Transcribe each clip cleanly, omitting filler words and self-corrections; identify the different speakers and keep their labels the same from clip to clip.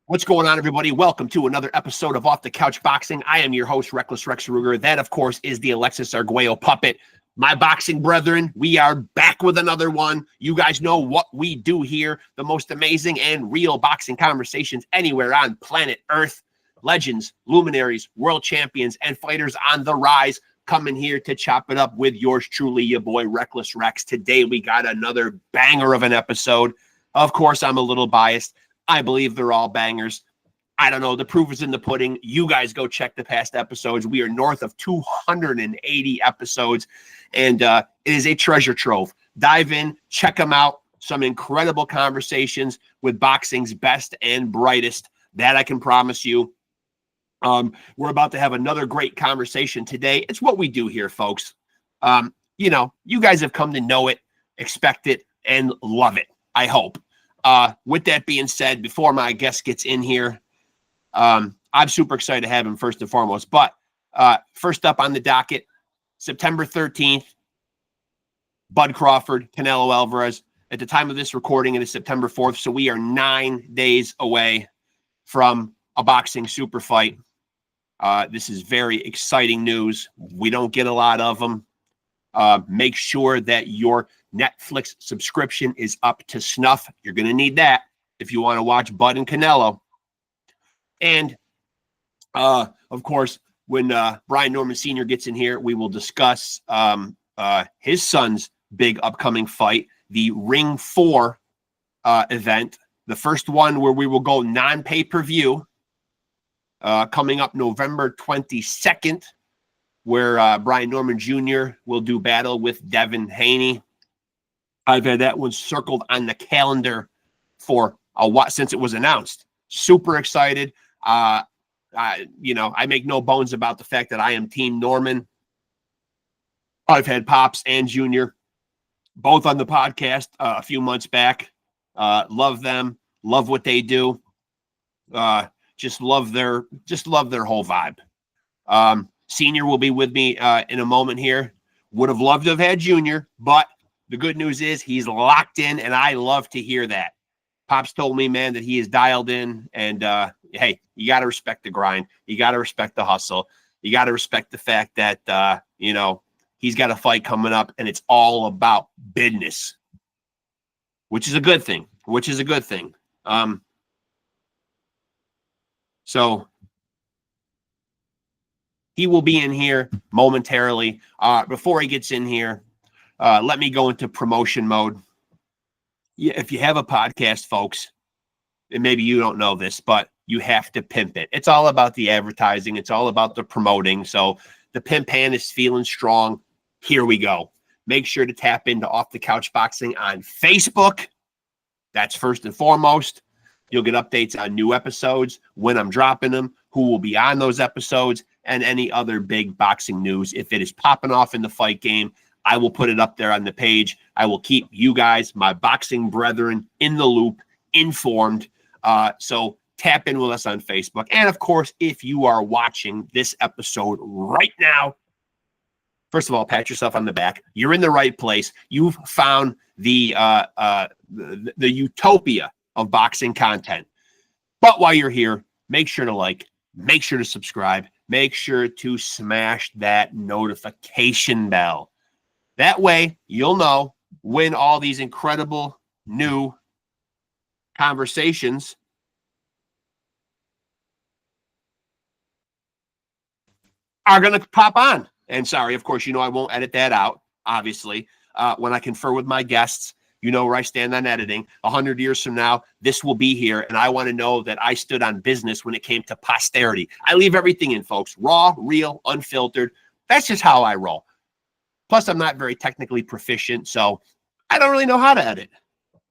Speaker 1: What's going on, everybody? Welcome to another episode of Off the Couch Boxing. I am your host, Rexx Ruger. That, of course, is the Alexis Arguello puppet. My boxing brethren, we are back with another one. You guys know what we do here. The most amazing and real boxing conversations anywhere on planet Earth. Legends, luminaries, world champions, and fighters on the rise coming here to chop it up with yours truly, your boy, Reckless Rex. Today, we got another banger of an episode. Of course, I'm a little biased. I believe they're all bangers. I don't know. The proof is in the pudding. You guys go check the past episodes. We are north of 280 episodes, and it is a treasure trove. Dive in, check them out. Some incredible conversations with boxing's best and brightest. That I can promise you. We're about to have another great conversation today. It's what we do here, folks. You guys have come to know it, expect it, and love it, I hope. With that being said, before my guest gets in here, I'm super excited to have him first and foremost. But first up on the docket, September 13th, Bud Crawford, Canelo Alvarez. At the time of this recording, it is September 4th, so we are 9 days away from a boxing super fight. This is very exciting news. We don't get a lot of them. Make sure that your Netflix subscription is up to snuff. You're going to need that if you want to watch Bud and Canelo. And, of course, when Brian Norman Sr. gets in here, we will discuss his son's big upcoming fight, the Ring 4 event, the first one where we will go non-pay-per-view, coming up November 22nd, where Brian Norman Jr. will do battle with Devin Haney. I've had that one circled on the calendar for a while since it was announced. Super excited. I make no bones about the fact that I am Team Norman. I've had Pops and Junior both on the podcast a few months back. Love them. Love what they do. Just love their whole vibe. Senior will be with me in a moment here. Would have loved to have had Junior, but the good news is he's locked in, and I love to hear that. Pops told me, man, that he is dialed in, and hey, you got to respect the grind. You got to respect the hustle. You got to respect the fact that, he's got a fight coming up, and it's all about business, which is a good thing, So he will be in here momentarily. Before he gets in here, let me go into promotion mode. Yeah, if you have a podcast, folks, and maybe you don't know this, but you have to pimp it. It's all about the advertising. It's all about the promoting. So the pimp hand is feeling strong. Here we go. Make sure to tap into Off the Couch Boxing on Facebook. That's first and foremost. You'll get updates on new episodes, when I'm dropping them, who will be on those episodes, and any other big boxing news. If it is popping off in the fight game, I will put it up there on the page. I will keep you guys, my boxing brethren, in the loop, informed. So tap in with us on Facebook. And, of course, if you are watching this episode right now, first of all, pat yourself on the back. You're in the right place. You've found the utopia of boxing content. But while you're here, make sure to like, make sure to subscribe, make sure to smash that notification bell. That way, you'll know when all these incredible new conversations are going to pop on. And sorry, of course, I won't edit that out, obviously. When I confer with my guests, you know where I stand on editing. 100 years from now, this will be here, and I want to know that I stood on business when it came to posterity. I leave everything in, folks. Raw, real, unfiltered. That's just how I roll. Plus, I'm not very technically proficient, so I don't really know how to edit.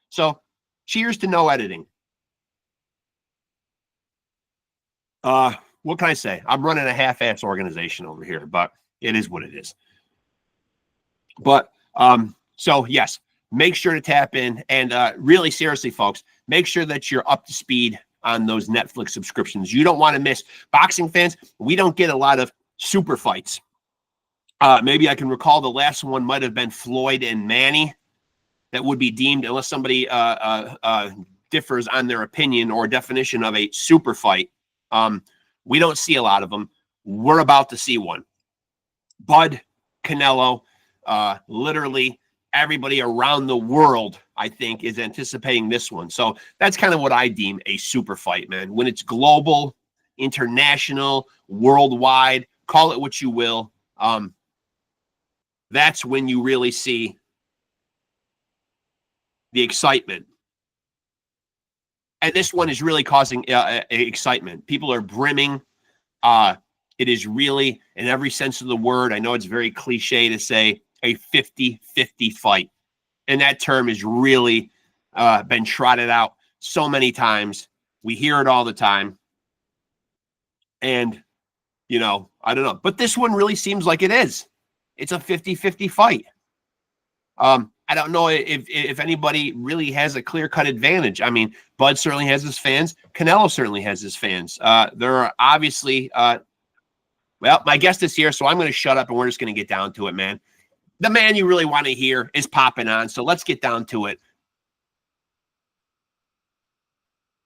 Speaker 1: So, cheers to no editing. What can I say? I'm running a half-ass organization over here, but it is what it is. But, so, yes. Make sure to tap in, and really seriously, folks, make sure that you're up to speed on those Netflix subscriptions. You don't want to miss. Boxing fans, we don't get a lot of super fights. Maybe I can recall the last one might have been Floyd and Manny. That would be deemed, unless somebody differs on their opinion or definition of a super fight. We don't see a lot of them. We're about to see one. Bud, Canelo, literally everybody around the world, I think, is anticipating this one. So that's kind of what I deem a super fight, man. When it's global, international, worldwide, call it what you will. That's when you really see the excitement. And this one is really causing excitement. People are brimming. It is really, in every sense of the word, I know it's very cliche to say, a 50-50 fight. And that term has really been trotted out so many times. We hear it all the time. And, you know, I don't know. But this one really seems like it is. It's a 50-50 fight. I don't know if anybody really has a clear-cut advantage. I mean, Bud certainly has his fans. Canelo certainly has his fans. There are obviously, well, my guest is here, so I'm going to shut up and we're just going to get down to it, man. The man you really want to hear is popping on, so let's get down to it.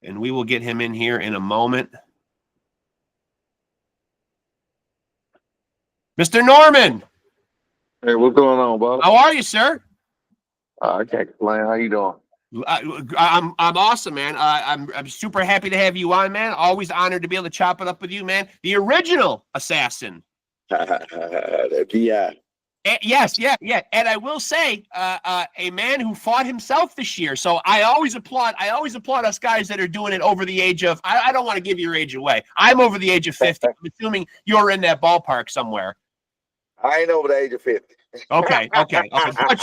Speaker 1: And we will get him in here in a moment. Mr. Norman.
Speaker 2: Hey, what's going on, Bob?
Speaker 1: How are you, sir?
Speaker 2: I can't complain. How you doing?
Speaker 1: I'm awesome, man. I'm super happy to have you on, man. Always honored to be able to chop it up with you, man. The original assassin.
Speaker 2: Yeah.
Speaker 1: Yes, yeah. And I will say, a man who fought himself this year. So I always applaud us guys that are doing it over the age of, I don't want to give your age away. I'm over the age of 50. I'm assuming you're in that ballpark somewhere.
Speaker 2: I ain't over the age of 50.
Speaker 1: Okay. But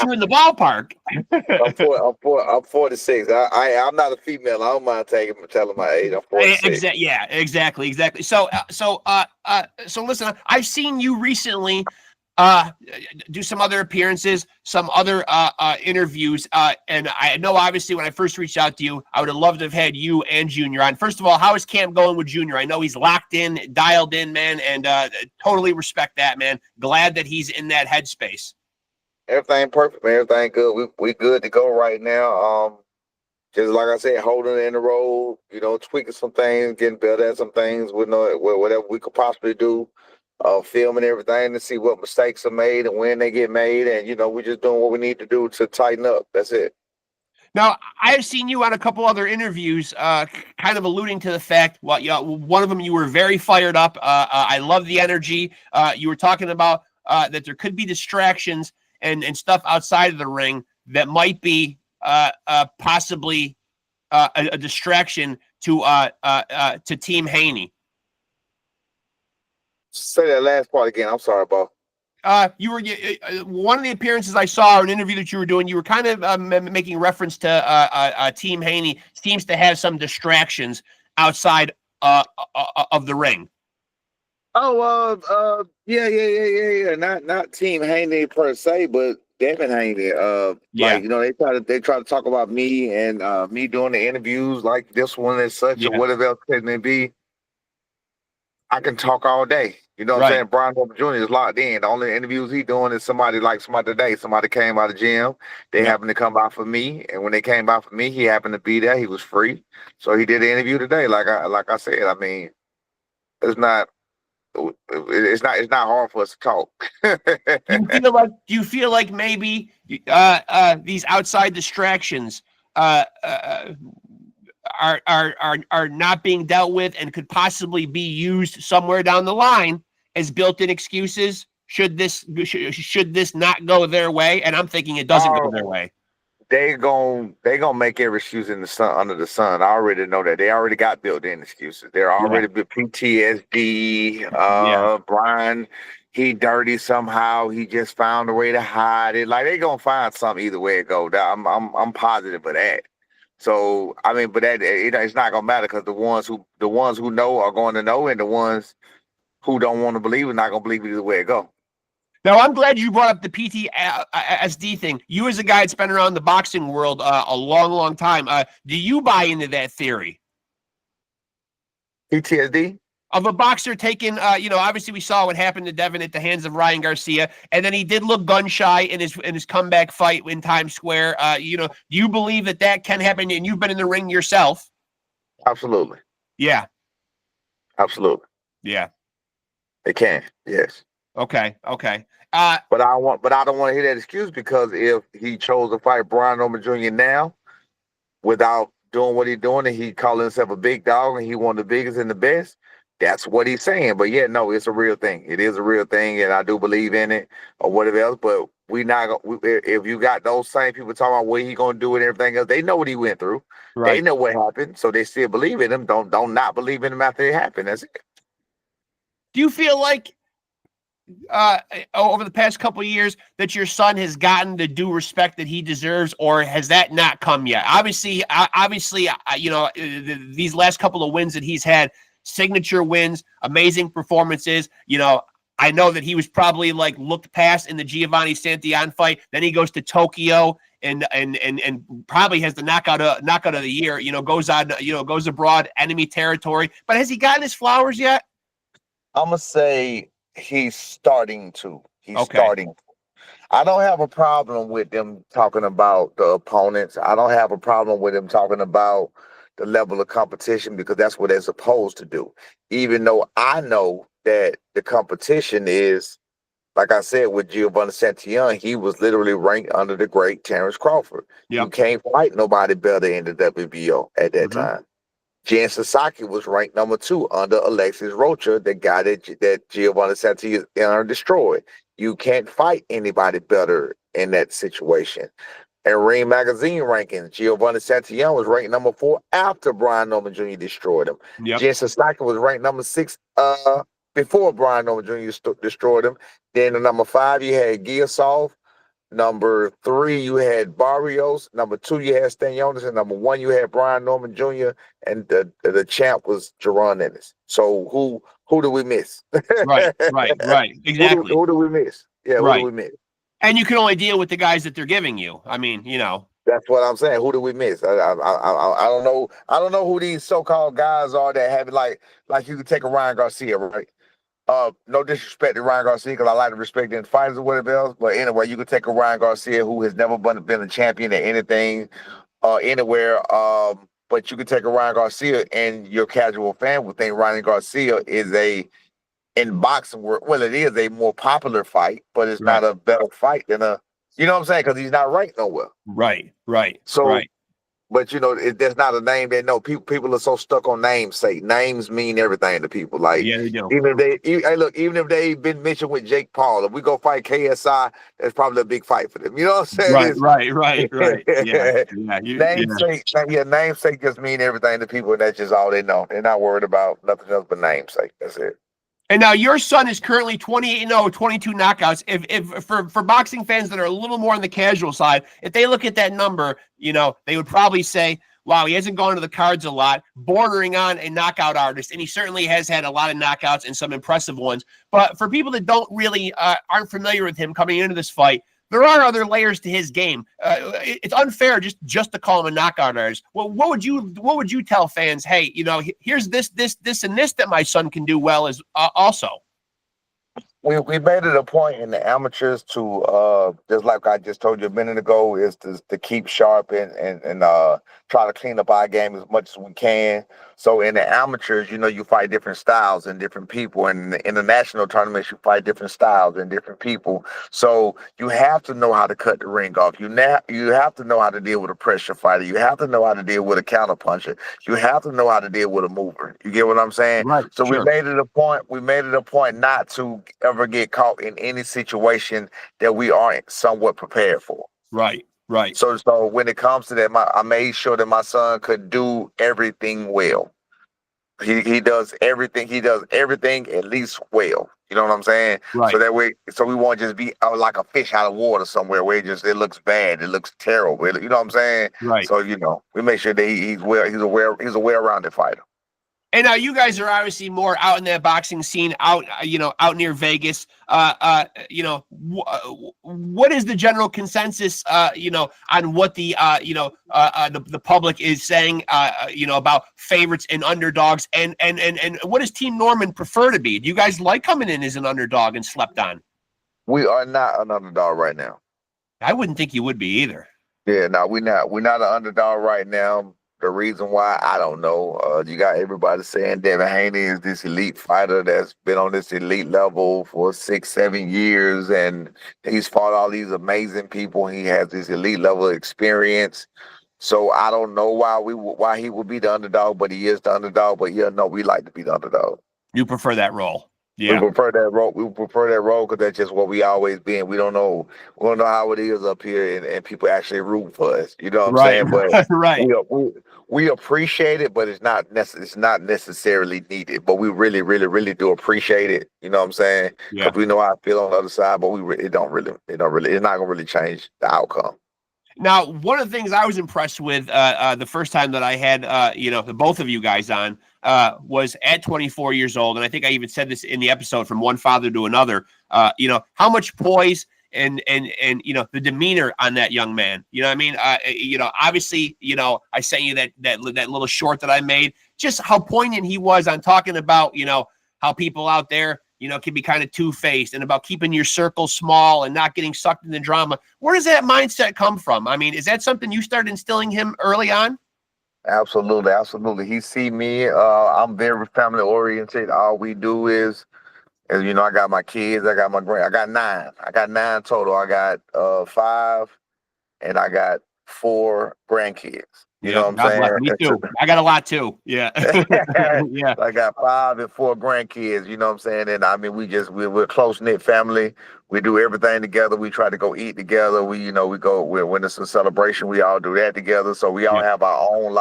Speaker 1: you're in the ballpark.
Speaker 2: I'm 46. I'm not a female. I don't mind telling my age. I'm 46.
Speaker 1: Exactly. So listen, I've seen you recently do some other appearances, some other interviews, and I know obviously when I first reached out to you, I would have loved to have had you and Junior on. First of all, how is camp going with Junior? I know he's locked in, dialed in, man, and totally respect that, man. Glad that he's in that headspace.
Speaker 2: Everything perfect, man. Everything good. We good to go right now. Just like I said, holding it in the road, you know, tweaking some things, getting better at some things, whatever we could possibly do. Filming everything to see what mistakes are made and when they get made. And, you know, we're just doing what we need to do to tighten up. That's it.
Speaker 1: Now, I've seen you on a couple other interviews kind of alluding to the fact, one of them you were very fired up. I love the energy. You were talking about that there could be distractions and stuff outside of the ring that might be possibly a distraction to Team Haney.
Speaker 2: Say that last part again. I'm sorry, Bo.
Speaker 1: You were one of the appearances I saw, or an interview that you were doing. You were kind of making reference to Team Haney seems to have some distractions outside of the ring.
Speaker 2: Oh, yeah. Not Team Haney per se, but Devin Haney. Like, you know, they try to talk about me and me doing the interviews like this one and such, or whatever else it may be. I can talk all day. You know what I'm saying? Brian Harper Jr. is locked in. The only interviews he doing is somebody today. Somebody came out of the gym. They happened to come by for me. And when they came by for me, he happened to be there. He was free. So he did the interview today. Like I said, I mean, it's not hard for us to talk.
Speaker 1: Do you feel like maybe these outside distractions are not being dealt with and could possibly be used somewhere down the line as built-in excuses should this not go their way? And I'm thinking it doesn't go their way.
Speaker 2: They gonna make every excuse in the sun under the sun. I already know that. They already got built-in excuses. They're already PTSD. Brian, he dirty somehow. He just found a way to hide it. Like, they gonna find something either way it go. I'm positive of that. So, I mean, but that it's not gonna matter, because the ones who know are going to know, and the ones who don't want to believe are not gonna believe either way it go.
Speaker 1: Now, I'm glad you brought up the PTSD thing. You, as a guy that's been around the boxing world a long, long time, do you buy into that theory?
Speaker 2: PTSD?
Speaker 1: of a boxer taking, obviously we saw what happened to Devin at the hands of Ryan Garcia, and then he did look gun shy in his comeback fight in Times Square. Do you believe that can happen? And you've been in the ring yourself.
Speaker 2: Absolutely.
Speaker 1: Yeah.
Speaker 2: Absolutely.
Speaker 1: Yeah.
Speaker 2: It can. Yes.
Speaker 1: Okay.
Speaker 2: But I don't want to hear that excuse, because if he chose to fight Brian Norman Jr. now without doing what he's doing, and he calling himself a big dog and he one of the biggest and the best, that's what he's saying. But yeah, no, it's a real thing. It is a real thing, and I do believe in it or whatever else. But if you got those same people talking about what he gonna do and everything else, they know what he went through. Right. They know what happened, so they still believe in him. Don't not believe in him after it happened. That's it.
Speaker 1: Do you feel like over the past couple of years that your son has gotten the due respect that he deserves, or has that not come yet? Obviously, these last couple of wins that he's had, signature wins, amazing performances. I know that he was probably looked past in the Giovanni Santillan fight. Then he goes to Tokyo and probably has the knockout of the year. Goes abroad, enemy territory. But has he gotten his flowers yet?
Speaker 2: I'm gonna say he's starting to. Starting. I don't have a problem with them talking about the opponents. I don't have a problem with them talking about the level of competition, because that's what they're supposed to do. Even though I know that the competition is, like I said, with Giovanni Santillan, he was literally ranked under the great Terrence Crawford. Yep. You can't fight nobody better in the WBO at that time. Jen Sasaki was ranked number 2 under Alexis Rocha, the guy that Giovanni Santillan destroyed. You can't fight anybody better in that situation. And Ring Magazine rankings, Giovanni Santillan was ranked number 4 after Brian Norman Jr. destroyed him. Yep. Jen Sasaki was ranked number 6 before Brian Norman Jr. destroyed him. Then at number 5, you had Giasov. Number 3, you had Barrios. Number 2, you had Stanionis. And number 1, you had Brian Norman Jr. And the champ was Jaron Ennis. So who do we miss?
Speaker 1: Right. Exactly.
Speaker 2: Who do we miss? Yeah, who do we miss?
Speaker 1: And you can only deal with the guys that they're giving you. I mean,
Speaker 2: That's what I'm saying. Who do we miss? I don't know. I don't know who these so-called guys are that have it like you could take a Ryan Garcia, right? No disrespect to Ryan Garcia, because I like to respect the fighters or whatever else. But anyway, you could take a Ryan Garcia who has never been a champion at anything, anywhere. But you could take a Ryan Garcia, and your casual fan would think Ryan Garcia is in boxing, well, it is a more popular fight, but it's not a better fight than you know what I'm saying? Because he's not ranked nowhere.
Speaker 1: Right.
Speaker 2: So, but that's not a name they know. People are so stuck on namesake. Names mean everything to people. Like,
Speaker 1: yeah, they do.
Speaker 2: Even if they've been mentioned with Jake Paul, if we go fight KSI, that's probably a big fight for them. You know what I'm saying?
Speaker 1: Right. Yeah.
Speaker 2: Namesake just mean everything to people, and that's just all they know. They're not worried about nothing else but namesake. That's it.
Speaker 1: And now your son is currently 28-0, 22 knockouts. If for boxing fans that are a little more on the casual side, if they look at that number, they would probably say, wow, he hasn't gone to the cards a lot, bordering on a knockout artist. And he certainly has had a lot of knockouts and some impressive ones. But for people that don't really aren't familiar with him coming into this fight, there are other layers to his game. It's unfair just to call him a knockout artist. Well, what would you tell fans? Hey, here's this, and this that my son can do well as also.
Speaker 2: We made it a point in the amateurs to just like I just told you a minute ago, is to keep sharp and try to clean up our game as much as we can. So in the amateurs, you fight different styles and different people, and in the international tournaments, you fight different styles and different people. So you have to know how to cut the ring off. You have to know how to deal with a pressure fighter. You have to know how to deal with a counter puncher. You have to know how to deal with a mover. You get what I'm saying?
Speaker 1: Right.
Speaker 2: So
Speaker 1: sure.
Speaker 2: we made it a point not to ever get caught in any situation that we aren't somewhat prepared for.
Speaker 1: Right.
Speaker 2: So when it comes to that, I made sure that my son could do everything well. He does everything. He does everything at least well. You know what I'm saying?
Speaker 1: Right.
Speaker 2: So we won't just be like a fish out of water somewhere where it looks bad. It looks terrible. You know what I'm saying?
Speaker 1: Right.
Speaker 2: So we make sure that he's a well-rounded fighter.
Speaker 1: And now you guys are obviously more out in that boxing scene, out out near Vegas. What is the general consensus, on what the public is saying, about favorites and underdogs, and what does Team Norman prefer to be? Do you guys like coming in as an underdog and slept on?
Speaker 2: We are not an underdog right now.
Speaker 1: I wouldn't think you would be either.
Speaker 2: Yeah, no, we're not. We're not an underdog right now. The reason why, I don't know. You got everybody saying Devin Haney is this elite fighter that's been on this elite level for 6, 7 years, and he's fought all these amazing people. He has this elite level of experience. So I don't know why he would be the underdog, but he is the underdog. But yeah, no, we like to be the underdog.
Speaker 1: You prefer that role. Yeah.
Speaker 2: We prefer that role. We prefer that role because that's just what we always been. We don't know how it is up here, and people actually root for us. You know what I'm saying? But
Speaker 1: right.
Speaker 2: We appreciate it, but it's not necessarily needed. But we really, really, really do appreciate it. You know what I'm saying? Because we know how I feel on the other side, but it's not gonna really change the outcome.
Speaker 1: Now, one of the things I was impressed with the first time that I had, the both of you guys on, was at 24 years old. And I think I even said this in the episode, From One Father to Another, how much poise and the demeanor on that young man. You know what I mean? Obviously, I sent you that little short that I made, just how poignant he was on talking about, how people out there, can be kind of two-faced, and about keeping your circle small and not getting sucked into drama. Where does that mindset come from? I mean, is that something you started instilling him early on?
Speaker 2: Absolutely, absolutely. He see me. I'm very family oriented. All we do is I got my kids. I got my I got 9. I got 9 total. I got 5, and I got 4 grandkids. You know what I'm saying?
Speaker 1: Me too. I got a lot too. Yeah.
Speaker 2: Yeah. I got 5 and 4 grandkids. You know what I'm saying? And I mean, we're a close knit family. We do everything together. We try to go eat together. When it's a celebration, we all do that together. So we all have our own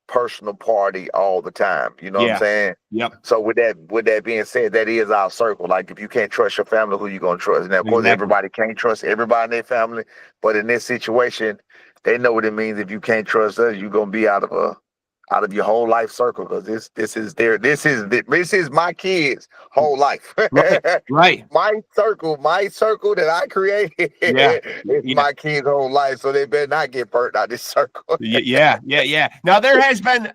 Speaker 2: personal party all the time. You know what I'm saying?
Speaker 1: Yep.
Speaker 2: So with that being said, that is our circle. Like, if you can't trust your family, who you gonna trust? And of course, everybody can't trust everybody in their family. But in this situation, they know what it means. If you can't trust us, you're gonna be out of your whole life circle, because this is my kids' whole life.
Speaker 1: Right.
Speaker 2: My circle that I created is my kids' whole life. So they better not get burnt out this circle.
Speaker 1: Yeah. Now there has been,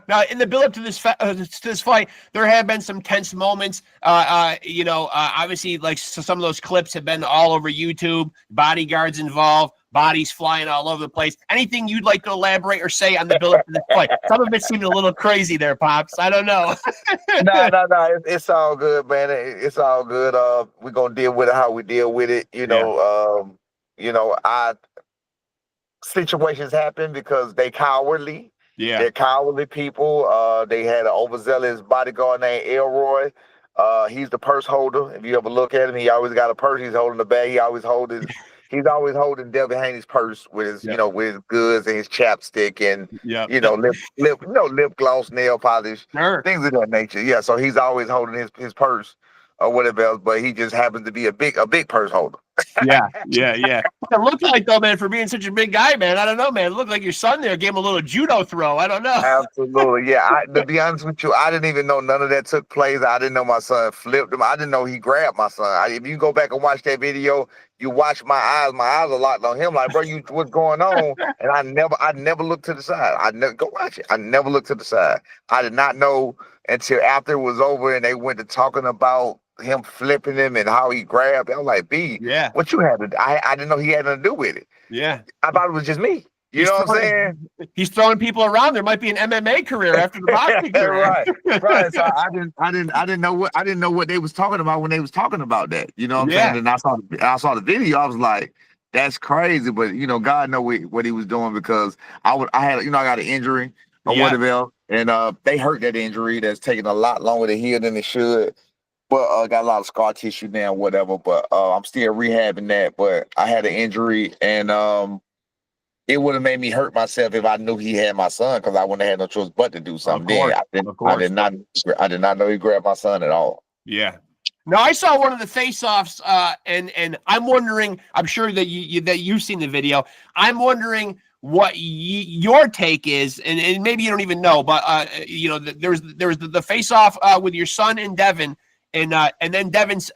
Speaker 1: now in the build up to this fight, there have been some tense moments. Obviously, some of those clips have been all over YouTube. Bodyguards involved. Bodies flying all over the place. Anything you'd like to elaborate or say on the build up to this fight? Some of it seemed a little crazy there, Pops. I don't know.
Speaker 2: No. It's all good, man. It's all good. We're gonna deal with it how we deal with it. Situations happen because they cowardly.
Speaker 1: Yeah.
Speaker 2: They're cowardly people. They had an overzealous bodyguard named Elroy. He's the purse holder. If you ever look at him, he always got a purse. He's holding the bag. He's always holding Devin Haney's purse with his, with his goods and his chapstick and, lip gloss, nail polish, things of that nature. Yeah, so he's always holding his purse or whatever else, but he just happens to be a big purse holder.
Speaker 1: Yeah. It looked like, though, man, for being such a big guy, man, I don't know, man. It looked like your son there gave him a little judo throw. I don't know.
Speaker 2: Absolutely, yeah. To be honest with you, I didn't even know none of that took place. I didn't know my son flipped him. I didn't know he grabbed my son. If you go back and watch that video, you watch my eyes are locked on him. Like, bro, what's going on? And I never looked to the side. Go watch it. I never looked to the side. I did not know until after it was over and they went to talking about him flipping him and how he grabbed. I was like, what you had to do? I didn't know he had nothing to do with it.
Speaker 1: Yeah.
Speaker 2: I thought it was just me. You know what I'm saying?
Speaker 1: He's throwing people around. There might be an MMA career after the boxing career.
Speaker 2: Right. So I didn't know what they was talking about when they was talking about that. You know what I'm saying? And I saw the video. I was like, that's crazy. But God know what he was doing, because I got an injury or whatever else, and they hurt that injury. That's taking a lot longer to heal than it should. But got a lot of scar tissue now, whatever. But I'm still rehabbing that. But I had an injury, and it would have made me hurt myself if I knew he had my son, because I wouldn't have had no choice but to do something. I did not know he grabbed my son at all.
Speaker 1: Yeah. Now, I saw one of the face-offs, and I'm wondering. I'm sure that you've seen the video. I'm wondering what your take is, and maybe you don't even know, but there's the face off with your son and Devin, and then Devin's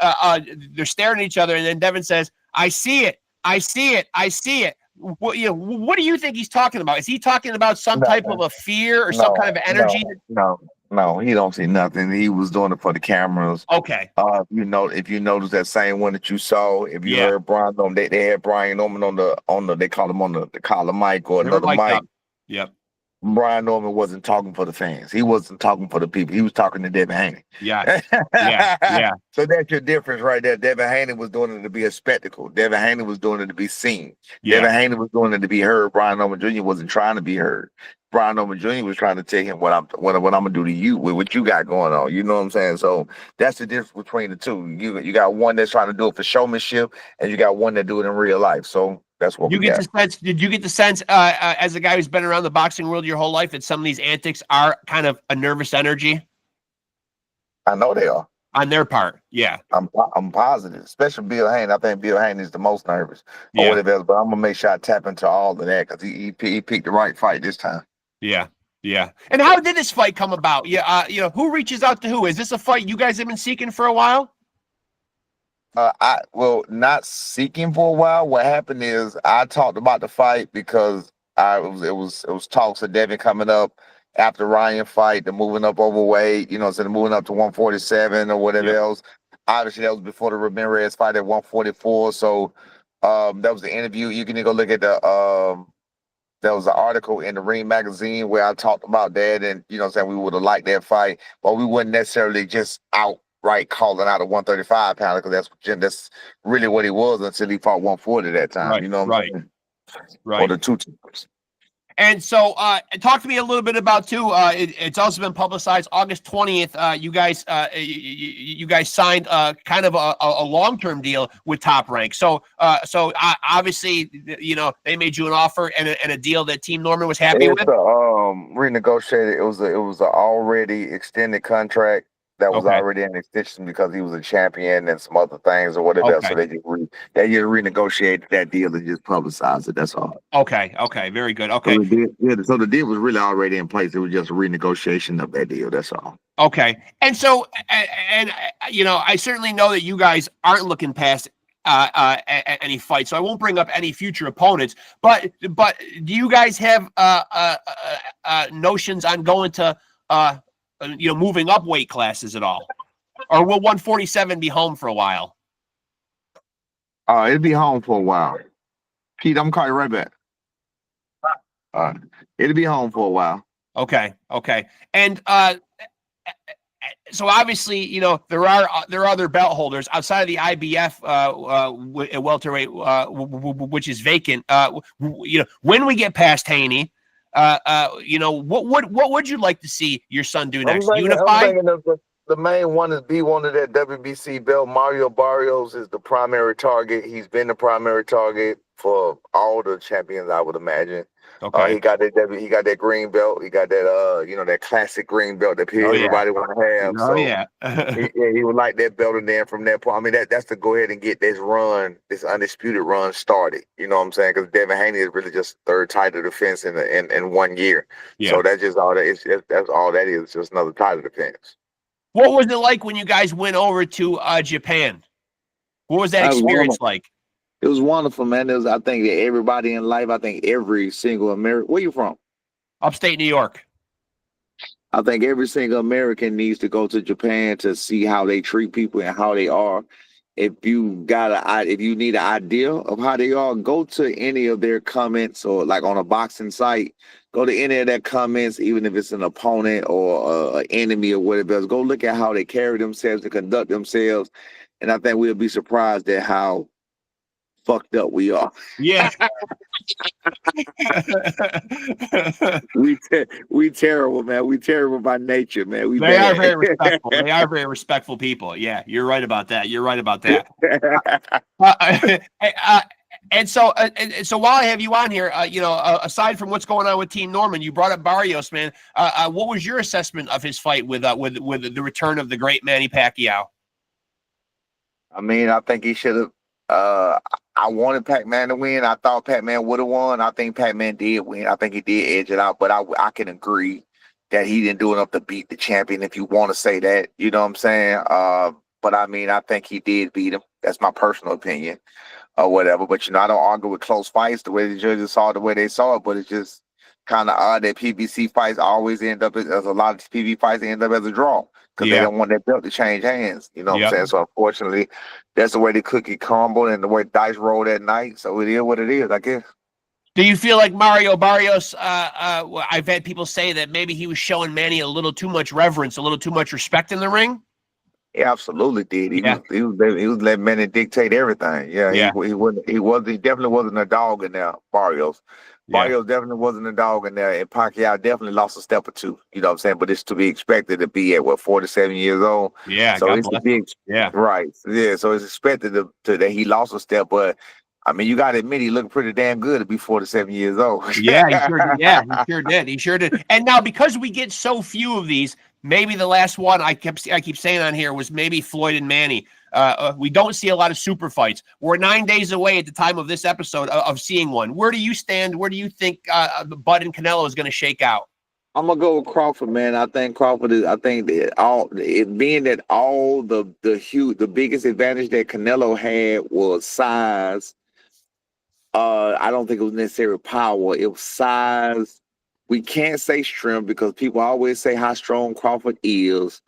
Speaker 1: they're staring at each other, and then Devin says, "I see it, I see it, I see it." What do you think he's talking about? Is he talking about some type of a fear or some kind of energy?
Speaker 2: No, he don't see nothing. He was doing it for the cameras.
Speaker 1: Okay.
Speaker 2: If you notice that same one that you saw, if you heard Brian Norman, they had Brian Norman on the they call him on the collar mic or another mic. Up.
Speaker 1: Yep.
Speaker 2: Brian Norman wasn't talking for the fans. He wasn't talking for the people. He was talking to Devin Haney.
Speaker 1: Yeah. Yeah.
Speaker 2: So that's your difference right there. Devin Haney was doing it to be a spectacle. Devin Haney was doing it to be seen. Yeah. Devin Haney was doing it to be heard. Brian Norman Jr. wasn't trying to be heard. Brian Norman Jr. was trying to tell him what I'm gonna do to you with what you got going on. You know what I'm saying? So that's the difference between the two. You got one that's trying to do it for showmanship, and you got one that do it in real life. So that's what
Speaker 1: Did you get the sense, as a guy who's been around the boxing world your whole life, that some of these antics are kind of a nervous energy?
Speaker 2: I know they are.
Speaker 1: On their part, yeah.
Speaker 2: I'm positive, especially Bill Haney. I think Bill Haney is the most nervous. Or whatever else, but I'm gonna make sure I tap into all of that because he picked the right fight this time.
Speaker 1: Yeah. Yeah. And how did this fight come about? Yeah. Who reaches out to who? Is this a fight you guys have been seeking for a while?
Speaker 2: Not seeking for a while. What happened is I talked about the fight because it was talks of Devin coming up after Ryan fight, the moving up overweight, instead of moving up to 147 or whatever else. Obviously, that was before the Ramirez fight at 144. So that was the interview. You can go look at there was an article in the Ring magazine where I talked about that, and saying we would have liked that fight, but we wouldn't necessarily just outright calling out a 135 pounder because that's really what he was until he fought 140 that time.
Speaker 1: Right,
Speaker 2: you know what I'm saying?
Speaker 1: Right.
Speaker 2: Or the two teams.
Speaker 1: And so, talk to me a little bit about too. It's also been publicized August 20th. You guys signed kind of a long-term deal with Top Rank. So obviously, they made you an offer and a deal that Team Norman was happy with.
Speaker 2: Renegotiated. It was an already extended contract that was already an extension because he was a champion and some other things or whatever else. So they just renegotiated that deal and just publicized it. That's all.
Speaker 1: Okay. Very good. Okay.
Speaker 2: So the deal was really already in place. It was just a renegotiation of that deal. That's all.
Speaker 1: Okay. And so, I certainly know that you guys aren't looking past any fight, so I won't bring up any future opponents. But do you guys have notions on going to moving up weight classes at all, or will 147 be home for a while?
Speaker 2: It'll be home for a while. Pete, I'm calling you right back. It'll be home for a while. Okay.
Speaker 1: And so obviously, there are other belt holders outside of the IBF welterweight, which is vacant. When we get past Haney, what would you like to see your son do next? Unify?
Speaker 2: The main one is be one of that WBC belt. Mario Barrios is the primary target. He's been the primary target for all the champions, I would imagine.
Speaker 1: Okay.
Speaker 2: He got that green belt. He got that that classic green belt that everybody want to have. He would like that belt, and then from that point, I mean that's to go ahead and get this undisputed run started. You know what I'm saying? Because Devin Haney is really just third title defense in 1 year. Yeah. So that's just all that is. That's all that is. Just another title defense.
Speaker 1: What was it like when you guys went over to Japan? What was that experience like?
Speaker 2: It was wonderful, man. I think that everybody in life, I think every single American. Where you from?
Speaker 1: Upstate New York.
Speaker 2: I think every single American needs to go to Japan to see how they treat people and how they are. If you need an idea of how they are, go to any of their comments, or like on a boxing site, go to any of their comments, even if it's an opponent or an enemy or whatever else. Go look at how they carry themselves and conduct themselves, and I think we'll be surprised at how fucked up we are.
Speaker 1: Yeah.
Speaker 2: we terrible, man. We terrible by nature, man.
Speaker 1: They are very respectful. They are very respectful people. Yeah, you're right about that. And so while I have you on here, aside from what's going on with Team Norman, you brought up Barrios, man. What was your assessment of his fight with the return of the great Manny Pacquiao?
Speaker 2: I mean, I think he should have. I wanted Pac-Man to win. I thought Pac-Man would have won. I think Pac-Man did win. I think he did edge it out, but I can agree that he didn't do enough to beat the champion, if you want to say that. You know what I'm saying? But I mean, I think he did beat him. That's my personal opinion or whatever. But, I don't argue with close fights the way the judges saw it, the way they saw it, but it's just kind of odd that PBC fights always end up as a lot of PB fights end up as a draw because they don't want that belt to change hands. You know what I'm saying? So unfortunately, that's the way the cookie crumbled and the way the dice rolled that night. So it is what it is, I guess.
Speaker 1: Do you feel like Mario Barrios? I've had people say that maybe he was showing Manny a little too much reverence, a little too much respect in the ring.
Speaker 2: He absolutely did. He was letting Manny dictate everything. He definitely wasn't a dog in there, Barrios. Barrios definitely wasn't a dog in there, and Pacquiao definitely lost a step or two. You know what I'm saying? But it's to be expected to be at 47 years old.
Speaker 1: Yeah,
Speaker 2: so it's to be right. Yeah, so it's expected that he lost a step, but I mean, you got to admit he looked pretty damn good to be 47 years old.
Speaker 1: He sure did. And now because we get so few of these, maybe the last one I keep saying on here was maybe Floyd and Manny. We don't see a lot of super fights. We're 9 days away at the time of this episode of seeing one. Where do you stand? Where do you think Bud and Canelo is going to shake out?
Speaker 2: I'm gonna go with Crawford, man. I think Crawford is. I think that the biggest advantage that Canelo had was size. I don't think it was necessarily power. It was size. We can't say strength because people always say how strong Crawford is.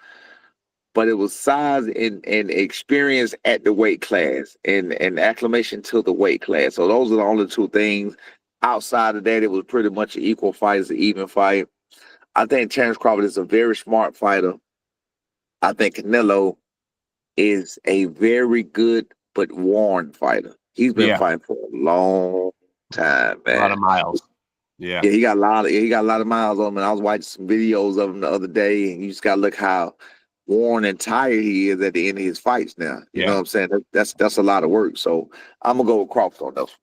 Speaker 2: But it was size and experience at the weight class and acclimation to the weight class. So those are the only two things. Outside of that, it was pretty much an equal fight. It's an even fight. I think Terrence Crawford is a very smart fighter. I think Canelo is a very good but worn fighter. He's been fighting for a long time, man.
Speaker 1: A lot of miles. Yeah,
Speaker 2: he got a lot of miles on him. And I was watching some videos of him the other day, and you just gotta look how worn and tired he is at the end of his fights now. You know what I'm saying? That's a lot of work. So I'm gonna go with Crawford on those.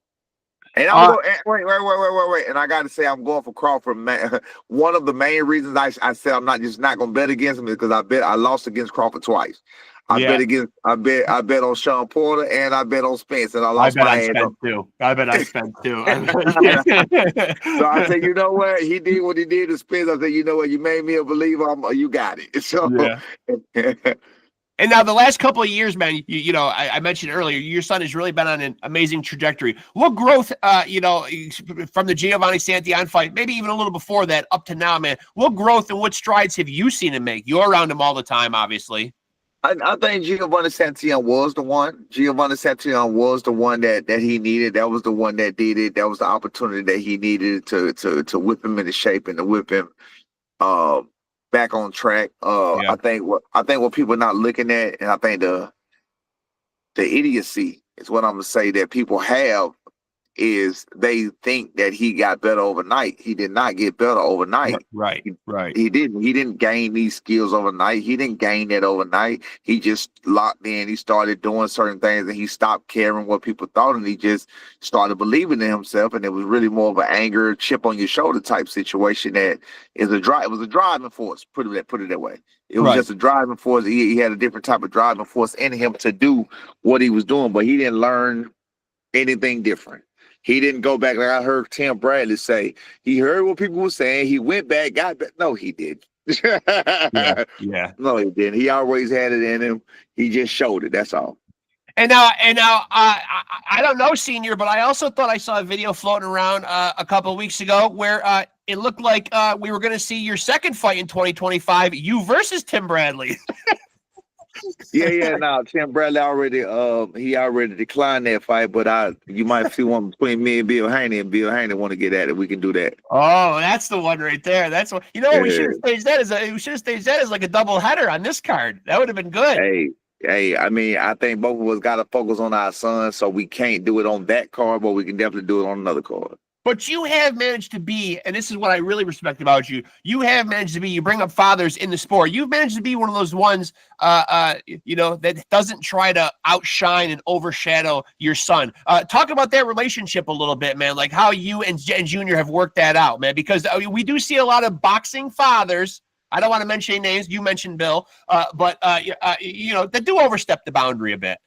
Speaker 2: And I'm gonna go. Wait. And I gotta say, I'm going for Crawford. Man. One of the main reasons I said I'm not gonna bet against him is because I lost against Crawford twice. I bet on Sean Porter and I bet on Spence, and I lost my ass
Speaker 1: too. I bet I spent too.
Speaker 2: So I said, you know what? He did what he did to Spence. I said, you know what? You made me a believer. You got it. So.
Speaker 1: And now the last couple of years, man, I mentioned earlier, your son has really been on an amazing trajectory. What growth, from the Giovanni Santillan fight, maybe even a little before that up to now, man, what growth and what strides have you seen him make? You're around him all the time, obviously.
Speaker 2: I think Giovanni Santillan was the one. Giovanni Santillan was the one that he needed. That was the one that did it. That was the opportunity that he needed to whip him into shape and to whip him back on track. I think what people are not looking at, and I think the idiocy is what I'm gonna say that people have is they think that he got better overnight. He did not get better overnight.
Speaker 1: Right.
Speaker 2: He didn't gain these skills overnight. He didn't gain that overnight. He just locked in. He started doing certain things and he stopped caring what people thought, and he just started believing in himself. And it was really more of an anger, chip on your shoulder type situation that is it was a driving force, put it that way. It was just a driving force. He had a different type of driving force in him to do what he was doing, but he didn't learn anything different. He didn't go back. Like I heard Tim Bradley say, he heard what people were saying. He went back, got back. No, he didn't. No, he didn't. He always had it in him. He just showed it. That's all.
Speaker 1: And now, I don't know, Senior, but I also thought I saw a video floating around a couple of weeks ago where it looked like we were going to see your second fight in 2025, you versus Tim Bradley.
Speaker 2: No, Tim Bradley already declined that fight, but you might see one between me and Bill Haney, and Bill Haney want to get at it. We can do that.
Speaker 1: Oh, that's the one right there. That's what we should have staged that as like a double header on this card. That would have been good.
Speaker 2: Hey, I mean, I think both of us got to focus on our son, so we can't do it on that card, but we can definitely do it on another card.
Speaker 1: But you have managed to be, and this is what I really respect about you, you bring up fathers in the sport. You've managed to be one of those ones, that doesn't try to outshine and overshadow your son. Talk about that relationship a little bit, man, like how you and Junior have worked that out, man, because we do see a lot of boxing fathers. I don't want to mention names. You mentioned Bill, but that do overstep the boundary a bit.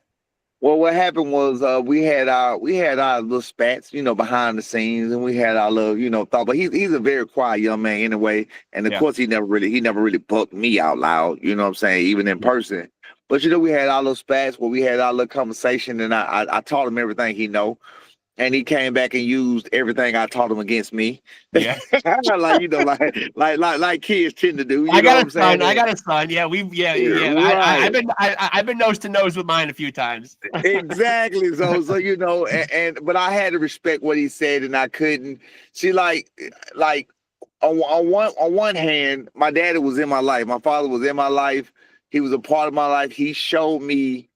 Speaker 2: Well, what happened was we had our little spats, behind the scenes, and we had our little, thought. But he's a very quiet young man anyway, and of course he never really bucked me out loud. You know what I'm saying? Even in person. But we had our little spats where we had our little conversation, and I taught him everything he know. And he came back and used everything I taught him against me.
Speaker 1: Yeah.
Speaker 2: like kids tend to do.
Speaker 1: I got a son. Yeah,
Speaker 2: Right.
Speaker 1: I've been nose to nose with mine a few times.
Speaker 2: Exactly. So but I had to respect what he said, and I couldn't see like on one hand, my daddy was in my life. My father was in my life. He was a part of my life. He showed me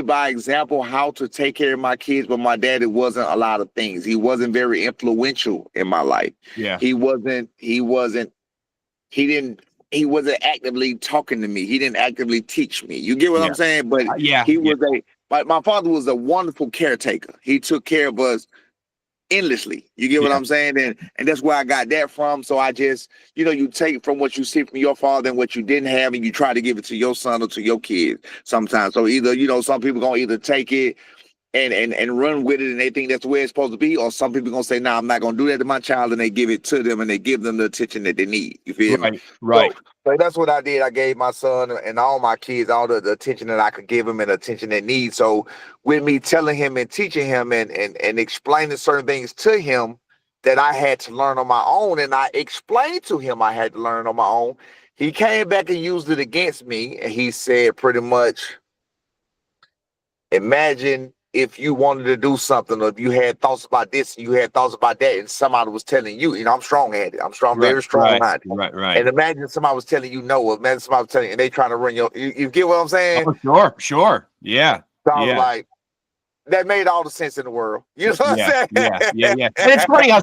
Speaker 2: by example how to take care of my kids, but my daddy wasn't a lot of things. He wasn't very influential in my life.
Speaker 1: Yeah.
Speaker 2: He wasn't actively talking to me. He didn't actively teach me. You get what I'm saying? But my father was a wonderful caretaker. He took care of us endlessly. You get what I'm saying? And that's where I got that from. So I just, you take from what you see from your father and what you didn't have, and you try to give it to your son or to your kids sometimes. So either, some people gonna either take it and run with it, and they think that's the way it's supposed to be, or some people gonna say, "Nah, I'm not gonna do that to my child," and they give it to them and they give them the attention that they need. You feel me?
Speaker 1: Right.
Speaker 2: So that's what I did. I gave my son and all my kids all the attention that I could give them and the attention they need. So with me telling him and teaching him and explaining certain things to him that I had to learn on my own, and I explained to him I had to learn on my own, he came back and used it against me, and he said pretty much, imagine if you wanted to do something, or if you had thoughts about this, and you had thoughts about that, and somebody was telling you, I'm strong-headed. I'm very strong-minded.
Speaker 1: Right.
Speaker 2: And imagine somebody was telling you no, or imagine somebody was telling you, and they trying to run you get what I'm saying?
Speaker 1: Oh, sure. Yeah.
Speaker 2: So I was like, that made all the sense in the world. You know what I'm saying?
Speaker 1: Yeah. And it's funny how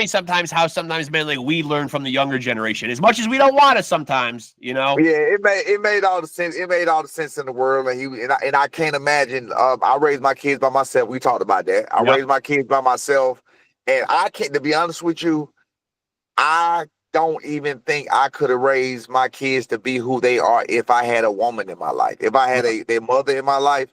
Speaker 1: sometimes how sometimes, man, like we learn from the younger generation as much as we don't want to sometimes,
Speaker 2: Yeah, it made all the sense. It made all the sense in the world. And I can't imagine. I raised my kids by myself. We talked about that. I raised my kids by myself, and I can't. To be honest with you, I don't even think I could have raised my kids to be who they are if I had a woman in my life. If I had their mother in my life,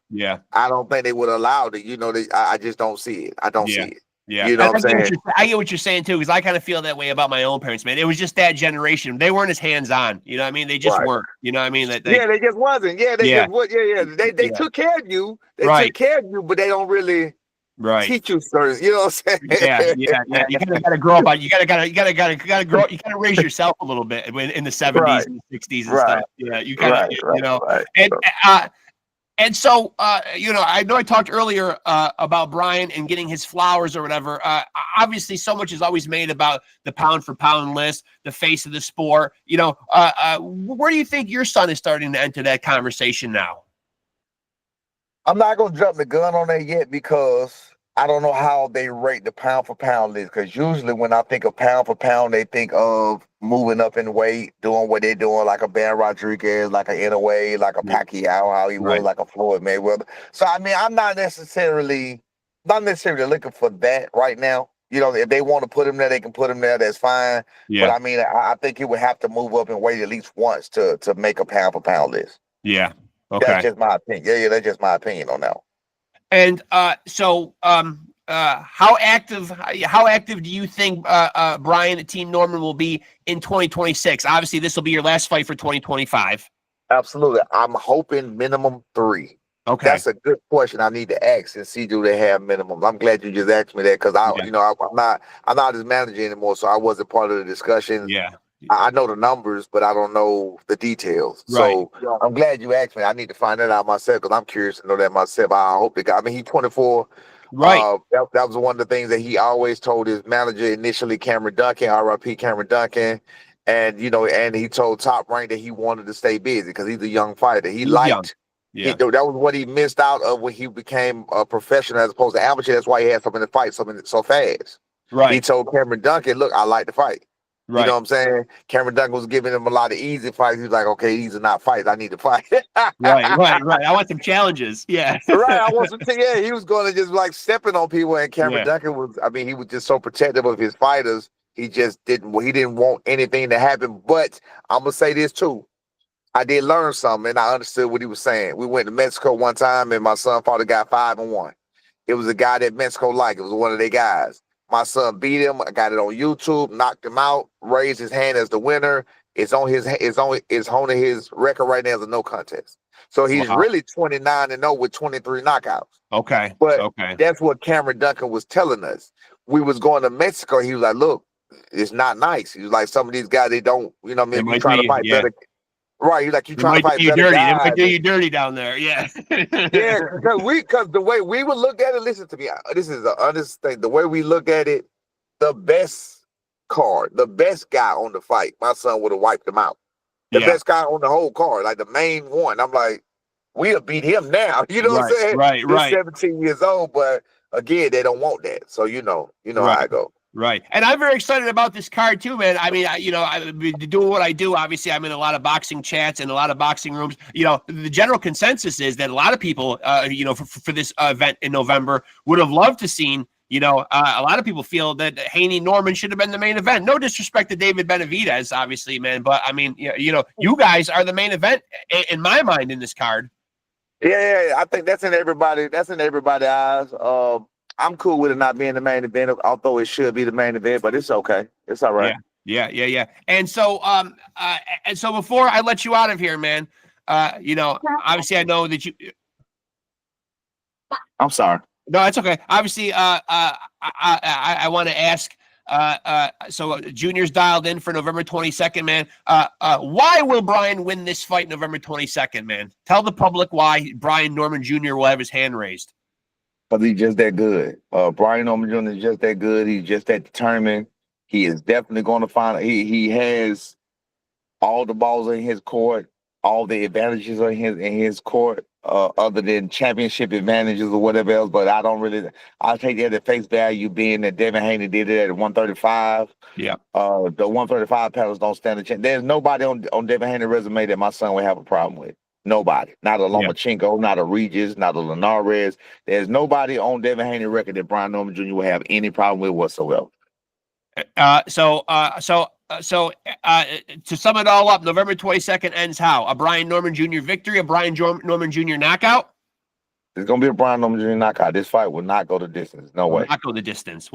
Speaker 2: I don't think they would allow it. I just don't see it. I don't see it.
Speaker 1: Yeah,
Speaker 2: you know what I'm saying?
Speaker 1: I get what you're saying too, because I kind of feel that way about my own parents, man. It was just that generation. They weren't as hands-on. You know what I mean? They just weren't. You know what I mean?
Speaker 2: They just wasn't. Yeah, they just would. Yeah. They took care of you. They took care of you, but they don't really teach you certain. You know what I'm saying?
Speaker 1: Yeah. You gotta grow up. You gotta grow. You gotta raise yourself a little bit in the 70s and 60s and stuff. Yeah, you gotta. And so, I know I talked earlier about Brian and getting his flowers or whatever. Obviously, so much is always made about the pound for pound list, the face of the sport. Where do you think your son is starting to enter that conversation now?
Speaker 2: I'm not going to jump the gun on that yet because I don't know how they rate the pound for pound list. Because usually when I think of pound for pound, they think of moving up in weight, doing what they're doing, like a Ben Rodriguez, like an Inoue, like a Pacquiao, how he was, like a Floyd Mayweather. So I mean, I'm not necessarily looking for that right now. If they want to put him there, they can put him there. That's fine. Yeah. But I mean, I think he would have to move up in weight at least once to make a pound for pound list.
Speaker 1: Yeah. Okay.
Speaker 2: That's just my opinion. Yeah, that's just my opinion on that.
Speaker 1: And how active do you think Brian at Team Norman will be in 2026? Obviously, this will be your last fight for 2025.
Speaker 2: Absolutely. I'm hoping minimum 3.
Speaker 1: Okay.
Speaker 2: That's a good question. I need to ask and see, do they have minimums? I'm glad you just asked me that because I'm not his manager anymore, so I wasn't part of the discussion.
Speaker 1: Yeah.
Speaker 2: I know the numbers, but I don't know the details.
Speaker 1: Right.
Speaker 2: So I'm glad you asked me. I need to find that out myself because I'm curious to know that myself. I hope the guy. I mean, he's 24.
Speaker 1: Right.
Speaker 2: That was one of the things that he always told his manager initially, Cameron Duncan, RIP Cameron Duncan, and he told Top Rank that he wanted to stay busy because he's a young fighter. He's liked. Yeah. That was what he missed out of when he became a professional as opposed to amateur. That's why he had so many fights so fast.
Speaker 1: Right.
Speaker 2: He told Cameron Duncan, "Look, I like to fight."
Speaker 1: Right.
Speaker 2: You know what I'm saying? Cameron Duncan was giving him a lot of easy fights. He was like, okay, these are not fights. I need to fight.
Speaker 1: Right. I want some challenges. Yeah.
Speaker 2: Right. I want some. Yeah. He was going to just like stepping on people. And Cameron Duncan was, he was just so protective of his fighters. He just didn't want anything to happen. But I'm going to say this too. I did learn something, and I understood what he was saying. We went to Mexico one time, and my son fought a guy 5-1. It was a guy that Mexico liked. It was one of their guys. My son beat him. I got it on YouTube, knocked him out, raised his hand as the winner. It's on his record right now as a no contest. So he's really 29-0 with 23 knockouts.
Speaker 1: Okay.
Speaker 2: But that's what Cameron Duncan was telling us. We was going to Mexico. He was like, look, it's not nice. He was like, some of these guys, they don't, you know what I mean? You trying to fight better. Right, he's like, you trying to fight better guys.
Speaker 1: They might do you dirty down there, yeah.
Speaker 2: Yeah, because the way we would look at it, listen to me, this is the honest thing. The way we look at it, the best card, the best guy on the fight, my son would have wiped him out. The best guy on the whole card, like the main one. I'm like, we'll beat him now. You know what I'm saying?
Speaker 1: Right.
Speaker 2: He's 17 years old, but again, they don't want that. So you know how I go.
Speaker 1: Right. And I'm very excited about this card too, man. I mean, I'm doing what I do. Obviously, I'm in a lot of boxing chats and a lot of boxing rooms. The general consensus is that a lot of people, for this event in November would have loved to seen, a lot of people feel that Haney Norman should have been the main event. No disrespect to David Benavidez, obviously, man. But I mean, you guys are the main event in my mind in this card.
Speaker 2: Yeah. I think that's in everybody's eyes. I'm cool with it not being the main event, although it should be the main event, but it's okay. It's all right.
Speaker 1: Yeah. And so, before I let you out of here, man, obviously I know that you.
Speaker 2: I'm sorry.
Speaker 1: No, it's okay. Obviously, I want to ask. So Junior's dialed in for November 22nd, man. Why will Brian win this fight November 22nd, man? Tell the public why Brian Norman Jr. will have his hand raised.
Speaker 2: Because he's just that good. Brian Norman Jr. is just that good. He's just that determined. He is definitely going to find. He has all the balls in his court, all the advantages in his court, other than championship advantages or whatever else. But I take that at face value, being that Devin Haney did it at 135.
Speaker 1: Yeah.
Speaker 2: The 135 panels don't stand a chance. There's nobody on Devin Haney's resume that my son would have a problem with. Nobody. Not a Lomachenko, not a Regis, not a Linares. There's nobody on Devin Haney's record that Brian Norman Jr. will have any problem with whatsoever.
Speaker 1: So to sum it all up, November 22nd ends how? A Brian Norman Jr. victory, a Brian Norman Jr. knockout?
Speaker 2: It's going to be a Brian Norman Jr. knockout. This fight will not go the distance. No way.
Speaker 1: Will not go the distance.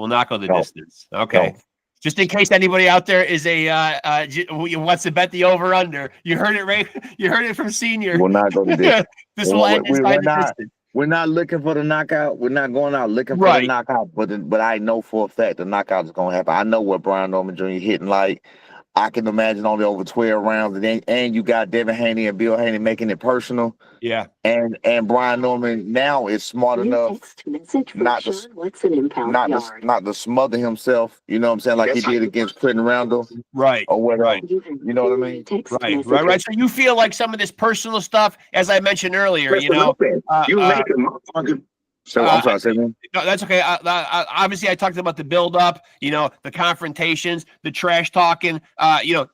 Speaker 1: Okay. No. Just in case anybody out there is wants to bet the over under, you heard it right. You heard it from Senior.
Speaker 2: We'll not go to this.
Speaker 1: This will end inside the distance.
Speaker 2: We're not looking for the knockout. We're not going out looking for the knockout. But I know for a fact the knockout is going to happen. I know what Brian Norman Jr. hitting like. I can imagine only over 12 rounds, and you got Devin Haney and Bill Haney making it personal.
Speaker 1: Yeah.
Speaker 2: And Brian Norman now is smart enough not to smother himself. You know what I'm saying? Like he did against Quentin Randall.
Speaker 1: Right.
Speaker 2: Or whatever.
Speaker 1: Right.
Speaker 2: You know what I mean?
Speaker 1: Right. So you feel like some of this personal stuff, as I mentioned earlier,
Speaker 2: So I'm sorry, say that.
Speaker 1: No, that's okay. Obviously, I talked about the build-up, the confrontations, the trash talking.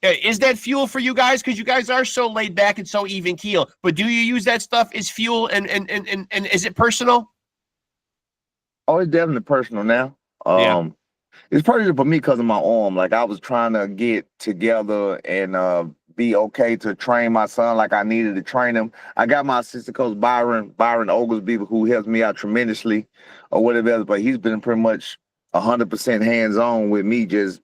Speaker 1: Is that fuel for you guys? Because you guys are so laid back and so even keel. But do you use that stuff as fuel? And is it personal?
Speaker 2: Oh, it's definitely personal now. It's personal for me because of my arm. Like I was trying to get together and be okay to train my son like I needed to train him. I got my assistant coach Byron Oglesby, who helps me out tremendously or whatever else, but he's been pretty much 100% hands-on with me, just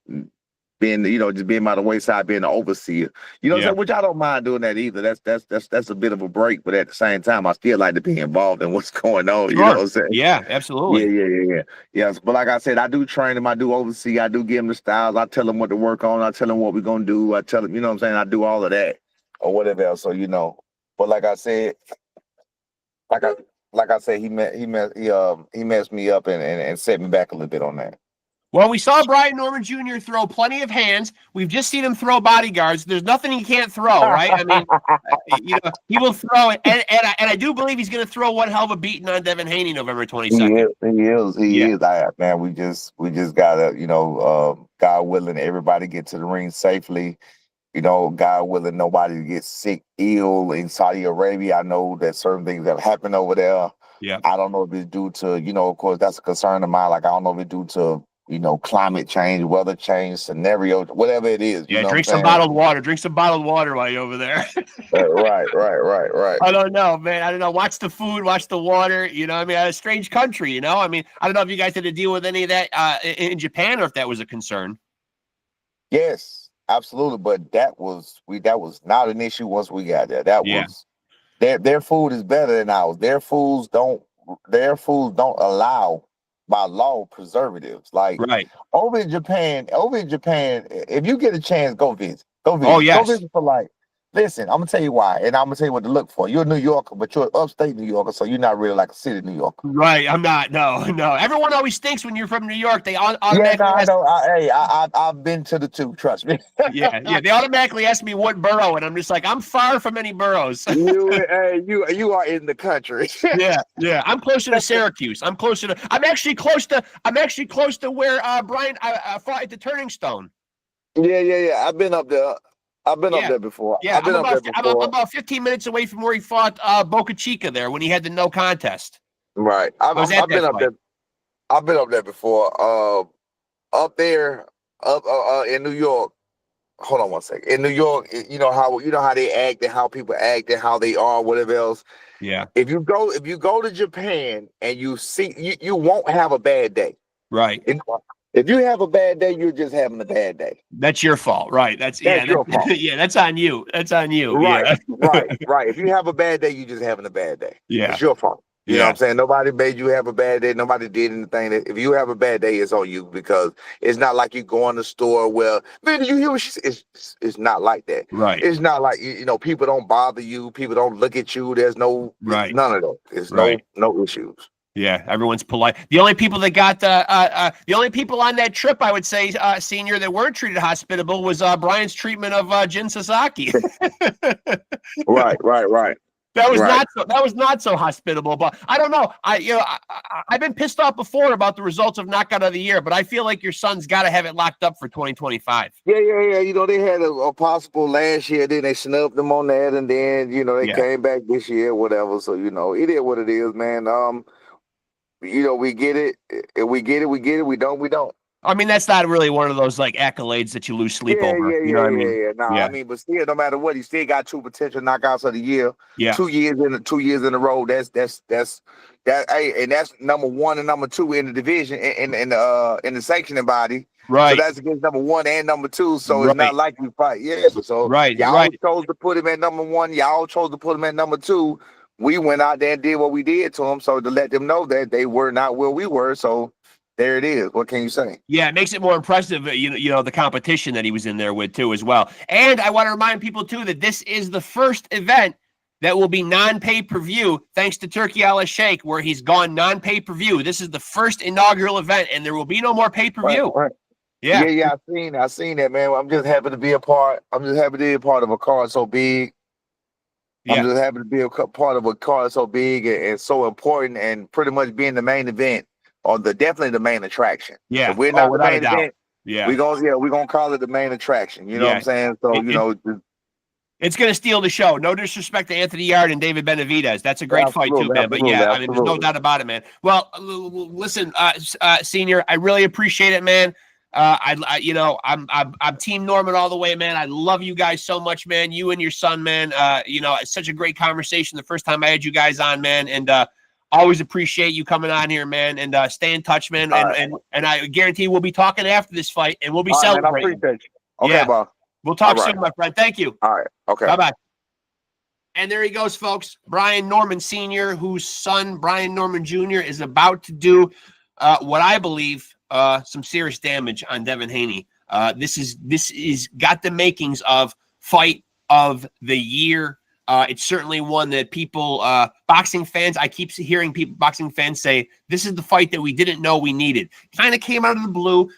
Speaker 2: being, just being by the wayside, being the overseer. You know what I'm saying? Which I don't mind doing that either. That's a bit of a break, but at the same time, I still like to be involved in what's going on. You know what I'm saying?
Speaker 1: Yeah, absolutely.
Speaker 2: Yeah. Yes, but like I said, I do train him, I do oversee, I do give him the styles, I tell him what to work on, I tell him what we're gonna do, I tell him, you know what I'm saying? I do all of that or whatever else. So but like I said, he messed me up and set me back a little bit on that.
Speaker 1: Well, we saw Brian Norman Jr. throw plenty of hands. We've just seen him throw bodyguards. There's nothing he can't throw, right? I mean, he will throw it. And I do believe he's going to throw one hell of a beating on Devin Haney November 22nd.
Speaker 2: He is. Man, we just got to, God willing, everybody get to the ring safely. God willing, nobody gets sick, ill in Saudi Arabia. I know that certain things have happened over there.
Speaker 1: Yeah.
Speaker 2: I don't know if it's due to, of course, that's a concern of mine. Like, I don't know if it's due to climate change, weather change, scenario, whatever it is.
Speaker 1: Yeah,
Speaker 2: You know
Speaker 1: drink
Speaker 2: what I'm
Speaker 1: some
Speaker 2: saying?
Speaker 1: bottled water. Drink some bottled water while you're over there.
Speaker 2: Right.
Speaker 1: I don't know, man. I don't know. Watch the food, watch the water. I mean, a strange country, I mean, I don't know if you guys had to deal with any of that in Japan or if that was a concern.
Speaker 2: Yes, absolutely. But that was not an issue once we got there. That was their food is better than ours. Their foods don't allow by law preservatives. Like
Speaker 1: Right.
Speaker 2: over in Japan, if you get a chance, go visit.
Speaker 1: Oh, yes.
Speaker 2: Go visit for like. Listen, I'm gonna tell you why, and I'm gonna tell you what to look for. You're a New Yorker, but you're an upstate New Yorker, so you're not really like a city New Yorker.
Speaker 1: Right, I'm not. No. Everyone always thinks when you're from New York, they automatically.
Speaker 2: Yeah, no, I know. I've been to the two. Trust me.
Speaker 1: Yeah. They automatically ask me what borough, and I'm just like, I'm far from any boroughs.
Speaker 2: You are in the country.
Speaker 1: Yeah. I'm closer to Syracuse. I'm actually close to where Brian fought at the Turning Stone.
Speaker 2: Yeah. I've been up there. Up there before.
Speaker 1: Yeah,
Speaker 2: I've been up there before.
Speaker 1: I'm about 15 minutes away from where he fought Boca Chica there when he had the no contest.
Speaker 2: Right. I've been up there. I've been up there before. Up there, in New York. Hold on one second. In New York, you know how they act and how people act and how they are, whatever else.
Speaker 1: Yeah.
Speaker 2: If you go to Japan and you see, you won't have a bad day.
Speaker 1: Right.
Speaker 2: If you have a bad day, you're just having a bad day.
Speaker 1: That's your fault, right? That's your fault. Yeah, that's on you.
Speaker 2: Right, right. If you have a bad day, you're just having a bad day.
Speaker 1: Yeah,
Speaker 2: it's your fault. You know what I'm saying? Nobody made you have a bad day. Nobody did anything. If you have a bad day, it's on you because it's not like you go in the store. Well, man, did you hear what she said? It's not like that.
Speaker 1: Right.
Speaker 2: It's not like people don't bother you. People don't look at you. There's none of that. There's no issues.
Speaker 1: Yeah, everyone's polite. The only people that got the only people on that trip, I would say, senior, that weren't treated hospitable was Brian's treatment of Jin Sasaki.
Speaker 2: Right.
Speaker 1: That was not so hospitable. But I don't know. I've been pissed off before about the results of Knockout of the Year, but I feel like your son's got to have it locked up for 2025.
Speaker 2: Yeah. They had a possible last year, then they snubbed them on that, and then they came back this year, whatever. So it is what it is, man. We get it. If we get it, we get it. We don't, we don't.
Speaker 1: I mean, that's not really one of those like accolades that you lose sleep over. You know what I mean?
Speaker 2: Yeah. I mean, but still, no matter what, he still got 2 potential knockouts of the year.
Speaker 1: Yeah.
Speaker 2: 2 years in a row. That's hey, and that's number 1 and number 2 in the division in the sanctioning body.
Speaker 1: Right.
Speaker 2: So that's against number 1 and number 2. So it's not like you fight. Yeah. So y'all chose to put him at number 1. Y'all chose to put him at number 2. We went out there and did what we did to them, so to let them know that they were not where we were. So there it is. What can you say?
Speaker 1: Yeah, it makes it more impressive, the competition that he was in there with too as well. And I want to remind people too that this is the first event that will be non-pay-per-view thanks to Turki Al-Sheikh, where he's gone non-pay-per-view. This is the first inaugural event, and there will be no more pay-per-view.
Speaker 2: Right. Yeah. I seen that, man. I'm just happy to be a part. I'm just happy to be a part of a card so big. Yeah. I'm just happy to be a part of a card so big and so important, and pretty much being the main event or definitely the main attraction.
Speaker 1: Yeah,
Speaker 2: if we're not the main event.
Speaker 1: Yeah,
Speaker 2: we're gonna call it the main attraction. You know what I'm saying? So
Speaker 1: it's gonna steal the show. No disrespect to Anthony Yard and David Benavidez. That's a great fight too, man. But I mean, there's no doubt about it, man. Well, listen, senior, I really appreciate it, man. I'm Team Norman all the way, man. I love you guys so much, man. You and your son, man. It's such a great conversation the first time I had you guys on, man. And always appreciate you coming on here, man. And stay in touch, man. And I guarantee we'll be talking after this fight, and we'll be celebrating.
Speaker 2: Man, I appreciate you. Okay, boss.
Speaker 1: We'll talk soon, my friend. Thank you.
Speaker 2: All right. Okay.
Speaker 1: Bye-bye. And there he goes, folks. Brian Norman Sr., whose son, Brian Norman Jr., is about to do what I believe some serious damage on Devin Haney. This is got the makings of fight of the year. It's certainly one that people, boxing fans, I keep hearing boxing fans say, this is the fight that we didn't know we needed. Kind of came out of the blue.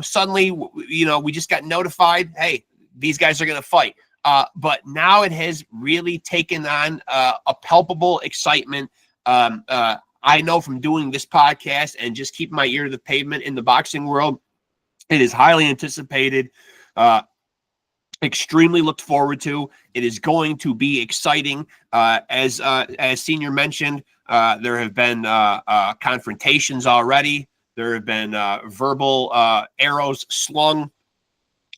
Speaker 1: Suddenly, we just got notified, hey, these guys are going to fight. But now it has really taken on a palpable excitement. I know from doing this podcast and just keeping my ear to the pavement in the boxing world, it is highly anticipated, extremely looked forward to. It is going to be exciting. As Senior mentioned, there have been confrontations already. There have been verbal arrows slung.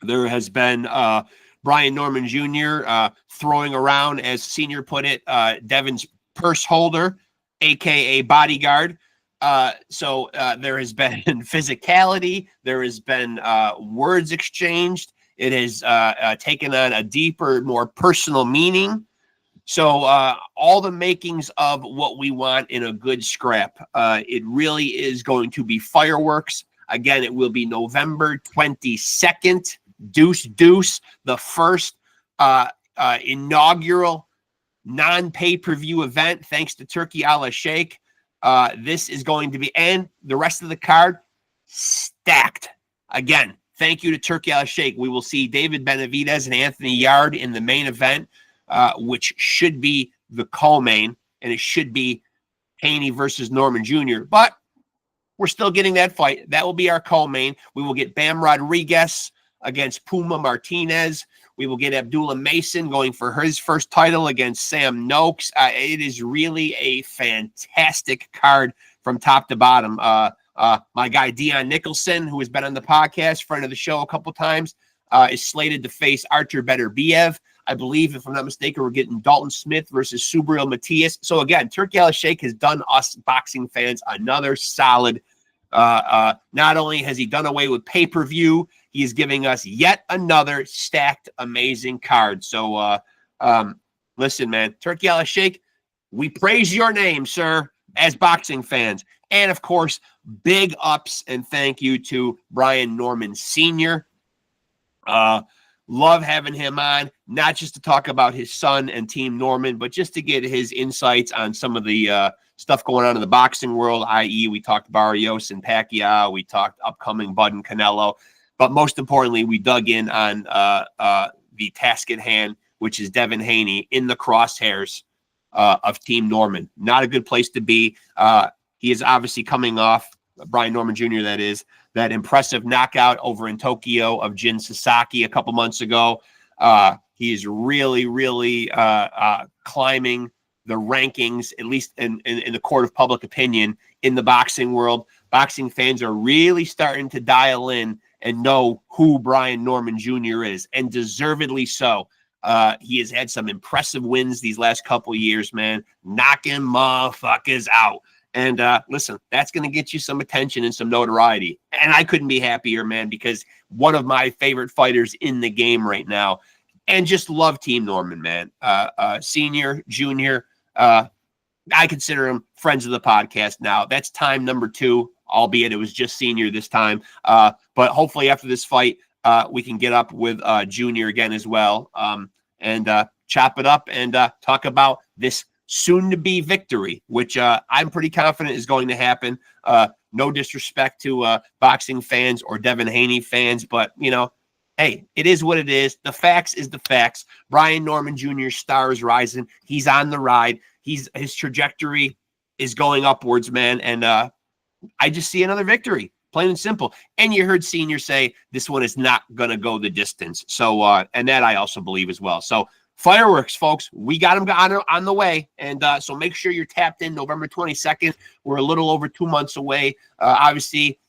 Speaker 1: There has been Brian Norman Jr. Throwing around, as Senior put it, Devin's purse holder, a.k.a. bodyguard. So there has been physicality. There has been words exchanged. It has taken on a deeper, more personal meaning. So all the makings of what we want in a good scrap. It really is going to be fireworks. Again, it will be November 22nd. Deuce, the first inaugural non-pay-per-view event, thanks to Turkey a la Sheikh. This is going to be, and the rest of the card, stacked. Again, thank you to Turkey a la Sheikh. We will see David Benavidez and Anthony Yard in the main event, which should be the co-main, and it should be Haney versus Norman Jr. But we're still getting that fight. That will be our co-main. We will get Bam Rodriguez against Puma Martinez. We will get Abdullah Mason going for his first title against Sam Noakes. It is really a fantastic card from top to bottom. My guy Dion Nicholson, who has been on the podcast, friend of the show a couple times, is slated to face Artur Beterbiev. I believe, if I'm not mistaken, we're getting Dalton Smith versus Subriel Matias. So again, Turkey a la Sheikh has done us boxing fans another solid. Not only has he done away with pay-per-view, he is giving us yet another stacked, amazing card. So, listen, man, Turkey a la Sheikh, we praise your name, sir, as boxing fans. And, of course, big ups and thank you to Brian Norman Sr. Love having him on, not just to talk about his son and Team Norman, but just to get his insights on some of the stuff going on in the boxing world, i.e. we talked Barrios and Pacquiao, we talked upcoming Bud and Canelo. But most importantly, we dug in on the task at hand, which is Devin Haney in the crosshairs of Team Norman. Not a good place to be. He is obviously coming off, Brian Norman Jr., that is, that impressive knockout over in Tokyo of Jin Sasaki a couple months ago. He is really, really climbing the rankings, at least in the court of public opinion in the boxing world. Boxing fans are really starting to dial in and know who Brian Norman Jr. is, and deservedly so. He has had some impressive wins these last couple years, man, knocking motherfuckers out. And listen, that's going to get you some attention and some notoriety. And I couldn't be happier, man, because one of my favorite fighters in the game right now, and just love Team Norman, man. Senior, junior, I consider them friends of the podcast now. That's time number 2. Albeit it was just Senior this time. But hopefully after this fight, we can get up with Junior again as well, and chop it up and talk about this soon-to-be victory, which I'm pretty confident is going to happen. No disrespect to boxing fans or Devin Haney fans, but, you know, hey, it is what it is. The facts is the facts. Brian Norman Jr.'s star is rising. He's on the ride. His trajectory is going upwards, man, and I just see another victory, plain and simple. And you heard Senior say this one is not going to go the distance. So, and that I also believe as well. So fireworks, folks, we got them on the way. And so make sure you're tapped in November 22nd. We're a little over 2 months away. Obviously,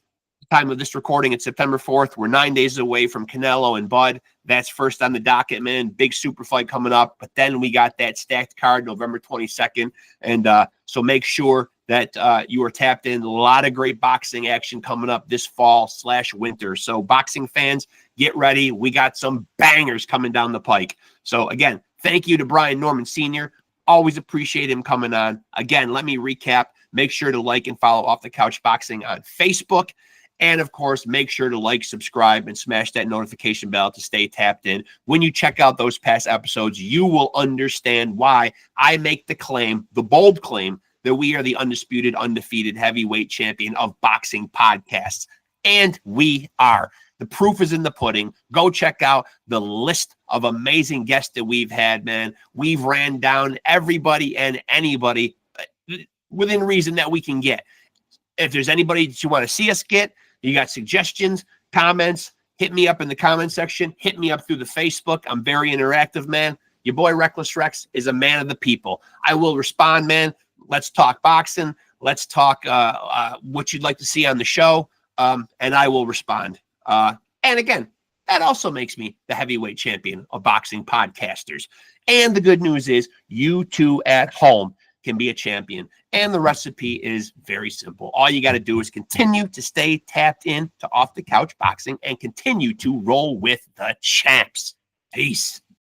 Speaker 1: time of this recording, it's September 4th. We're 9 days away from Canelo and Bud. That's first on the docket, man. Big super fight coming up. But then we got that stacked card November 22nd. And so make sure that you are tapped in. A lot of great boxing action coming up this fall/winter. So boxing fans, get ready. We got some bangers coming down the pike. So again, thank you to Brian Norman Sr. Always appreciate him coming on. Again, let me recap. Make sure to like and follow Off the Couch Boxing on Facebook. And of course, make sure to like, subscribe, and smash that notification bell to stay tapped in. When you check out those past episodes, you will understand why I make the claim, the bold claim, that we are the undisputed, undefeated heavyweight champion of boxing podcasts. And we are. The proof is in the pudding. Go check out the list of amazing guests that we've had, man. We've ran down everybody and anybody within reason that we can get. If there's anybody that you want to see us get, you got suggestions, comments, hit me up in the comment section. Hit me up through the Facebook. I'm very interactive, man. Your boy Reckless Rexx is a man of the people. I will respond, man. Let's talk boxing. Let's talk what you'd like to see on the show, and I will respond. And again, that also makes me the heavyweight champion of boxing podcasters. And the good news is you too at home can be a champion. And the recipe is very simple. All you got to do is continue to stay tapped in to Off the Couch Boxing and continue to roll with the champs. Peace.